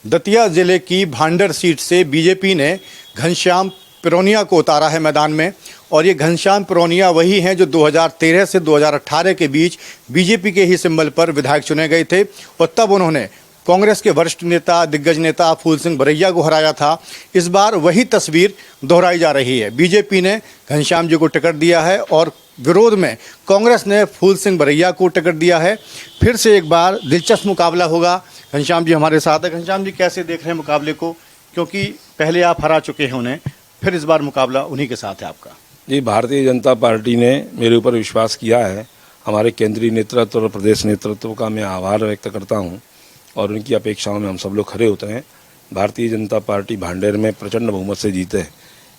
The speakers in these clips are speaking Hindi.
दतिया जिले की भांडर सीट से बीजेपी ने घनश्याम पिरोनिया को उतारा है मैदान में। और ये घनश्याम पिरोनिया वही हैं जो 2013 से 2018 के बीच बीजेपी के ही सिंबल पर विधायक चुने गए थे और तब उन्होंने कांग्रेस के वरिष्ठ नेता दिग्गज नेता फूल सिंह बरैया को हराया था। इस बार वही तस्वीर दोहराई जा रही है। बीजेपी ने घनश्याम जी को टिकट दिया है और विरोध में कांग्रेस ने फूल सिंह बरैया को टिकट दिया है। फिर से एक बार दिलचस्प मुकाबला होगा। घनश्याम जी हमारे साथ है। घनश्याम जी, कैसे देख रहे हैं मुकाबले को, क्योंकि पहले आप हरा चुके हैं उन्हें, फिर इस बार मुकाबला उन्हीं के साथ है आपका? जी, भारतीय जनता पार्टी ने मेरे ऊपर विश्वास किया है। हमारे केंद्रीय नेतृत्व और प्रदेश नेतृत्व का मैं आभार व्यक्त करता हूं और उनकी अपेक्षाओं में हम सब लोग खरे उतरे हैं। भारतीय जनता पार्टी भांडेर में प्रचंड बहुमत से जीते।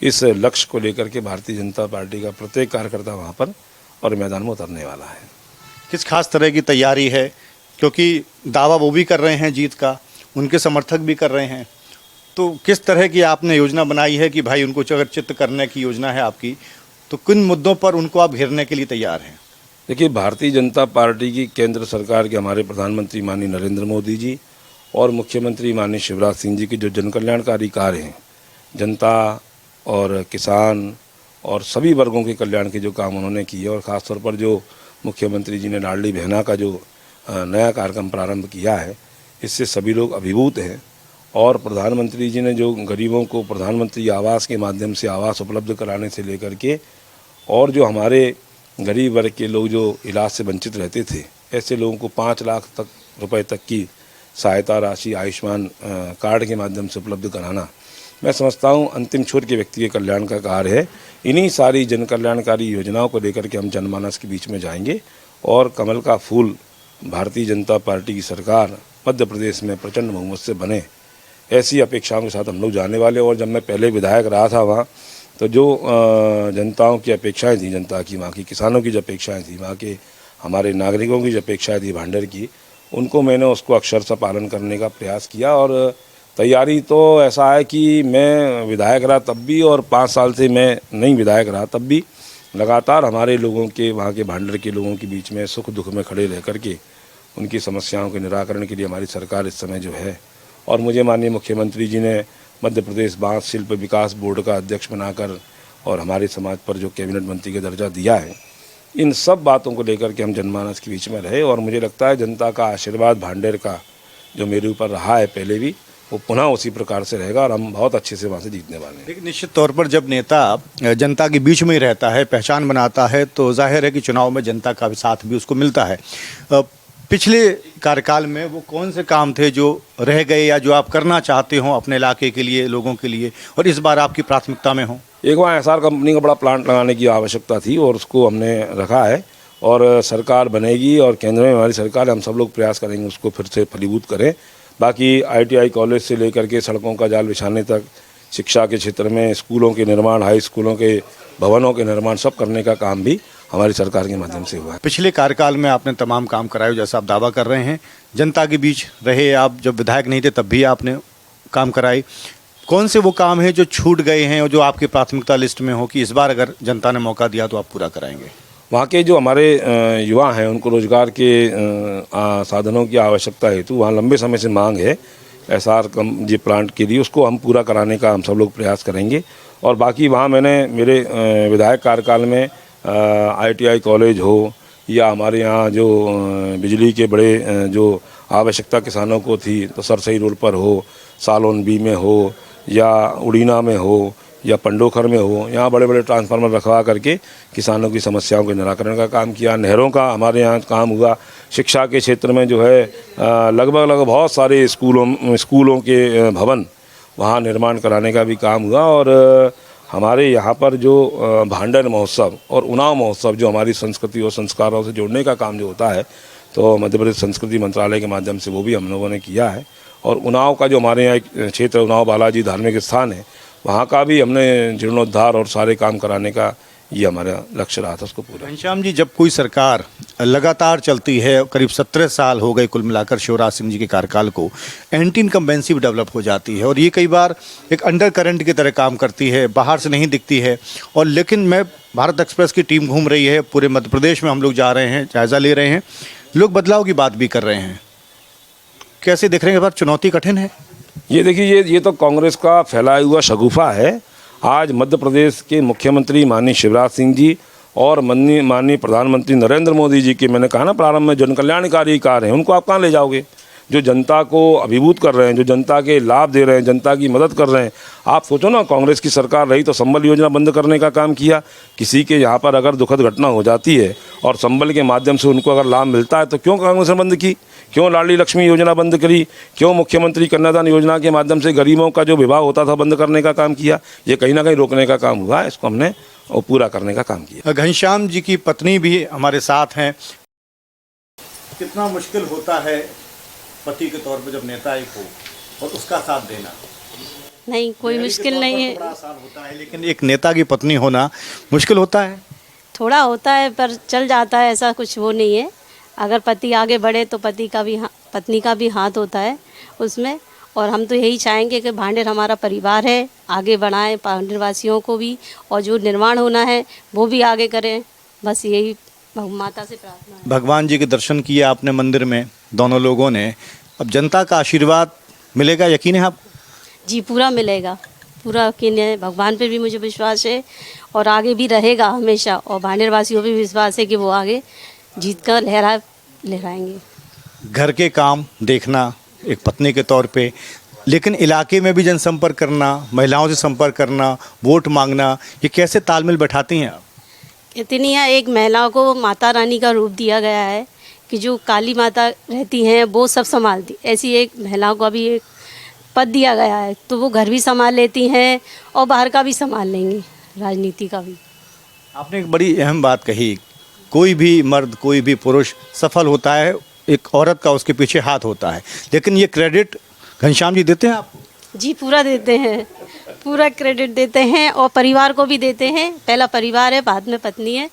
इस लक्ष्य को लेकर के भारतीय जनता पार्टी का प्रत्येक कार्यकर्ता वहां पर और मैदान में उतरने वाला है। किस खास तरह की तैयारी है, क्योंकि दावा वो भी कर रहे हैं जीत का, उनके समर्थक भी कर रहे हैं, तो किस तरह की आपने योजना बनाई है कि भाई उनको अगर चित्त करने की योजना है आपकी, तो किन मुद्दों पर उनको आप घेरने के लिए तैयार हैं? देखिए, भारतीय जनता पार्टी की केंद्र सरकार के हमारे प्रधानमंत्री माननीय नरेंद्र मोदी जी और मुख्यमंत्री माननीय शिवराज सिंह जी के जो जनकल्याणकारी कार्य हैं, जनता और किसान और सभी वर्गों के कल्याण के जो काम उन्होंने किए और ख़ासतौर पर जो मुख्यमंत्री जी ने लाडली बहना का जो नया कार्यक्रम प्रारंभ किया है, इससे सभी लोग अभिभूत हैं। और प्रधानमंत्री जी ने जो गरीबों को प्रधानमंत्री आवास के माध्यम से आवास उपलब्ध कराने से लेकर के और जो हमारे गरीब वर्ग के लोग जो इलाज से वंचित रहते थे, ऐसे लोगों को 5 लाख रुपए तक की सहायता राशि आयुष्मान कार्ड के माध्यम से उपलब्ध कराना, मैं समझता हूँ अंतिम छोर के व्यक्ति के कल्याण का कार्य है। इन्हीं सारी जन कल्याणकारी योजनाओं को लेकर के हम जनमानस के बीच में जाएंगे और कमल का फूल भारतीय जनता पार्टी की सरकार मध्य प्रदेश में प्रचंड बहुमत से बने, ऐसी अपेक्षाओं के साथ हम लोग जाने वाले। और जब मैं पहले विधायक रहा था वहाँ, तो जो जनताओं की अपेक्षाएं थी, जनता की, वहाँ की किसानों की जो अपेक्षाएं थी, वहाँ के हमारे नागरिकों की जो अपेक्षाएं थी भांडेर की, उनको मैंने उसको अक्षरशः पालन करने का प्रयास किया। और तैयारी तो ऐसा है कि मैं विधायक रहा तब भी और 5 साल से मैं नहीं विधायक रहा तब भी लगातार हमारे लोगों के, वहाँ के भांडेर के लोगों के बीच में सुख दुख में खड़े रह करके उनकी समस्याओं के निराकरण के लिए हमारी सरकार इस समय जो है, और मुझे माननीय मुख्यमंत्री जी ने मध्य प्रदेश बांस शिल्प विकास बोर्ड का अध्यक्ष बनाकर और हमारे समाज पर जो कैबिनेट मंत्री का दर्जा दिया है, इन सब बातों को लेकर के हम जनमानस के बीच में रहे। और मुझे लगता है जनता का आशीर्वाद भांडेर का जो मेरे ऊपर रहा है पहले भी, वो पुनः उसी प्रकार से रहेगा और हम बहुत अच्छे से वहाँ से जीतने वाले हैं। लेकिन निश्चित तौर पर जब नेता जनता के बीच में ही रहता है, पहचान बनाता है, तो जाहिर है कि चुनाव में जनता का भी साथ भी उसको मिलता है। पिछले कार्यकाल में वो कौन से काम थे जो रह गए या जो आप करना चाहते हो अपने इलाके के लिए, लोगों के लिए, और इस बार आपकी प्राथमिकता में हो? एक वहाँ एसआर कंपनी का बड़ा प्लांट लगाने की आवश्यकता थी और उसको हमने रखा है और सरकार बनेगी और केंद्र में हमारी सरकार है, हम सब लोग प्रयास करेंगे उसको फिर से फलीभूत करें। बाकी ITI कॉलेज से लेकर के सड़कों का जाल बिछाने तक, शिक्षा के क्षेत्र में स्कूलों के निर्माण, हाई स्कूलों के भवनों के निर्माण, सब करने का काम भी हमारी सरकार के माध्यम से हुआ है। पिछले कार्यकाल में आपने तमाम काम कराए जैसा आप दावा कर रहे हैं, जनता के बीच रहे आप, जब विधायक नहीं थे तब भी आपने काम कराए। कौन से वो काम हैं जो छूट गए हैं और जो आपकी प्राथमिकता लिस्ट में हो कि इस बार अगर जनता ने मौका दिया तो आप पूरा कराएंगे? वहाँ के जो हमारे युवा हैं उनको रोजगार के साधनों की आवश्यकता हेतु वहाँ लंबे समय से मांग है एसआर जी प्लांट के लिए, उसको हम पूरा कराने का हम सब लोग प्रयास करेंगे। और बाकी वहाँ मैंने मेरे विधायक कार्यकाल में ITI कॉलेज हो या हमारे यहाँ जो बिजली के बड़े जो आवश्यकता किसानों को थी, तो सरसई रोड पर हो, सालोन बी में हो या उड़ीना में हो या पंडोखर में हो, यहाँ बड़े बड़े ट्रांसफार्मर रखवा करके किसानों की समस्याओं के निराकरण का काम किया। नहरों का हमारे यहाँ काम हुआ। शिक्षा के क्षेत्र में जो है लगभग बहुत सारे स्कूलों के भवन वहाँ निर्माण कराने का भी काम हुआ। और हमारे यहाँ पर जो भांडेर महोत्सव और उन्नाव महोत्सव जो हमारी संस्कृति और संस्कारों से जोड़ने का काम जो होता है, तो मध्य प्रदेश संस्कृति मंत्रालय के माध्यम से वो भी हम लोगों ने किया है। और उन्नाव का जो हमारे यहाँ एक क्षेत्र उन्नाव बालाजी धार्मिक स्थान है, वहाँ का भी हमने जीर्णोद्धार और सारे काम कराने का ये हमारा लक्ष्य रहा था, उसको पूरा। घनश्याम जी, जब कोई सरकार लगातार चलती है, करीब 17 साल हो गए कुल मिलाकर शिवराज सिंह जी के कार्यकाल को, एंटी इनकम्बेंसी भी डेवलप हो जाती है और ये कई बार एक अंडर करंट की तरह काम करती है, बाहर से नहीं दिखती है। और लेकिन मैं भारत एक्सप्रेस की टीम घूम रही है पूरे मध्य प्रदेश में, हम लोग जा रहे हैं, जायज़ा ले रहे हैं, लोग बदलाव की बात भी कर रहे हैं। कैसे देख रहे हैं? इस बार चुनौती कठिन है? ये देखिए, ये तो कांग्रेस का फैलाया हुआ शगुफा है। आज मध्य प्रदेश के मुख्यमंत्री माननीय शिवराज सिंह जी और माननीय प्रधानमंत्री नरेंद्र मोदी जी के, मैंने कहा ना प्रारंभ में, जन कल्याणकारी कार्य हैं, उनको आप कहाँ ले जाओगे? जो जनता को अभिभूत कर रहे हैं, जो जनता के लाभ दे रहे हैं, जनता की मदद कर रहे हैं। आप सोचो ना, कांग्रेस की सरकार रही तो संबल योजना बंद करने का काम किया। किसी के यहाँ पर अगर दुखद घटना हो जाती है और संबल के माध्यम से उनको अगर लाभ मिलता है तो क्यों कांग्रेस ने बंद की? क्यों लाडली लक्ष्मी योजना बंद करी? क्यों मुख्यमंत्री कन्यादान योजना के माध्यम से गरीबों का जो विवाह होता था बंद करने का काम किया? ये कहीं ना कहीं रोकने का काम हुआ है, इसको हमने और पूरा करने का काम किया। घनश्याम जी की पत्नी भी हमारे साथ हैं। कितना मुश्किल होता है पति के तौर पर जब नेता एक हो और उसका साथ देना? नहीं, कोई मुश्किल नहीं है। बड़ा आसान होता है, लेकिन एक नेता की पत्नी होना मुश्किल होता है। थोड़ा होता है पर चल जाता है, ऐसा कुछ वो नहीं है। अगर पति आगे बढ़े तो पत्नी का भी हाथ होता है उसमें। और हम तो यही चाहेंगे कि भांडेर हमारा परिवार है, आगे बढ़ाएं भांडेर वासियों को भी, और जो निर्माण होना है वो भी आगे करें। बस यही माता से प्रार्थना है। भगवान जी के दर्शन किए आपने मंदिर में, दोनों लोगों ने। अब जनता का आशीर्वाद मिलेगा, यकीन है आप? जी, पूरा मिलेगा, पूरा यकीन है। भगवान पे भी मुझे विश्वास है और आगे भी रहेगा हमेशा। और भांडेर वासियों पर भी विश्वास है कि वो आगे जीत कर लहराएंगे। घर के काम देखना एक पत्नी के तौर पे, लेकिन इलाके में भी जनसंपर्क करना, महिलाओं से संपर्क करना, वोट मांगना, ये कैसे तालमेल बैठाती हैं आप? इतनी है, एक महिला को माता रानी का रूप दिया गया है कि जो काली माता रहती हैं वो सब संभालती। ऐसी एक महिला को अभी एक पद दिया गया है, तो वो घर भी संभाल लेती हैं और बाहर का भी संभाल लेंगी, राजनीति का भी। आपने एक बड़ी अहम बात कही, कोई भी मर्द, कोई भी पुरुष सफल होता है, एक औरत का उसके पीछे हाथ होता है, लेकिन ये क्रेडिट घनश्याम जी देते हैं आपको? जी, पूरा देते हैं, पूरा क्रेडिट देते हैं और परिवार को भी देते हैं। पहला परिवार है, बाद में पत्नी है,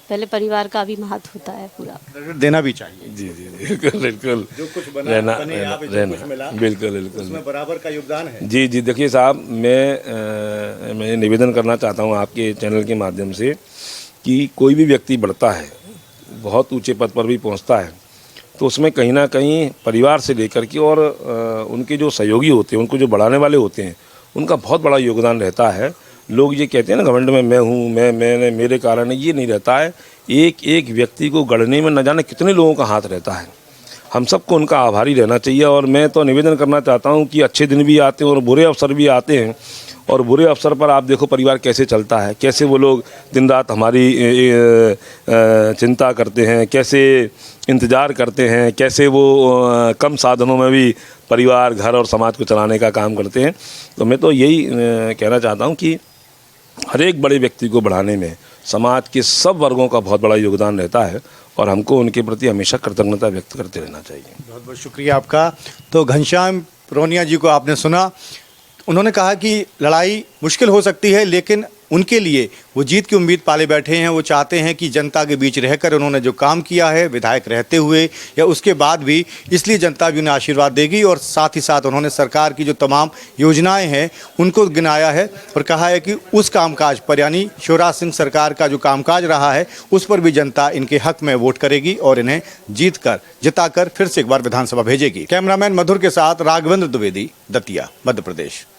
पहले परिवार का भी महत्व होता है। पूरा क्रेडिट देना भी चाहिए। जी जी बिल्कुल बिल्कुल। जो कुछ रहना बिल्कुल बिल्कुल, उसमें बराबर का योगदान है। जी जी। देखिए साहब, मैं निवेदन करना चाहता हूँ आपके चैनल के माध्यम से कि कोई भी व्यक्ति बढ़ता है, बहुत ऊंचे पद पर भी पहुँचता है, तो उसमें कहीं ना कहीं परिवार से लेकर के और उनके जो सहयोगी होते हैं, उनको जो बढ़ाने वाले होते हैं, उनका बहुत बड़ा योगदान रहता है। लोग ये कहते हैं ना घमंड में मैं हूँ, मैंने मेरे कारण, ये नहीं रहता है। एक एक व्यक्ति को गढ़ने में न जाने कितने लोगों का हाथ रहता है। हम सबको उनका आभारी रहना चाहिए। और मैं तो निवेदन करना चाहता हूँ कि अच्छे दिन भी आते हैं और बुरे अवसर भी आते हैं, और बुरे अवसर पर आप देखो परिवार कैसे चलता है, कैसे वो लोग दिन रात हमारी चिंता करते हैं, कैसे इंतज़ार करते हैं, कैसे वो कम साधनों में भी परिवार, घर और समाज को चलाने का काम करते हैं। तो मैं तो यही कहना चाहता हूँ कि हर एक बड़े व्यक्ति को बढ़ाने में समाज के सब वर्गों का बहुत बड़ा योगदान रहता है, और हमको उनके प्रति हमेशा कृतज्ञता व्यक्त करते रहना चाहिए। बहुत बहुत शुक्रिया आपका। तो घनश्याम पिरोनिया जी को आपने सुना, उन्होंने कहा कि लड़ाई मुश्किल हो सकती है, लेकिन उनके लिए वो जीत की उम्मीद पाले बैठे हैं। वो चाहते हैं कि जनता के बीच रहकर उन्होंने जो काम किया है विधायक रहते हुए या उसके बाद भी, इसलिए जनता भी उन्हें आशीर्वाद देगी। और साथ ही साथ उन्होंने सरकार की जो तमाम योजनाएं हैं उनको गिनाया है और कहा है कि उस कामकाज पर, यानी शिवराज सिंह सरकार का जो कामकाज रहा है, उस पर भी जनता इनके हक में वोट करेगी और इन्हें जिताकर फिर से एक बार विधानसभा भेजेगी। कैमरामैन मधुर के साथ राघवेंद्र द्विवेदी, दतिया, मध्य प्रदेश।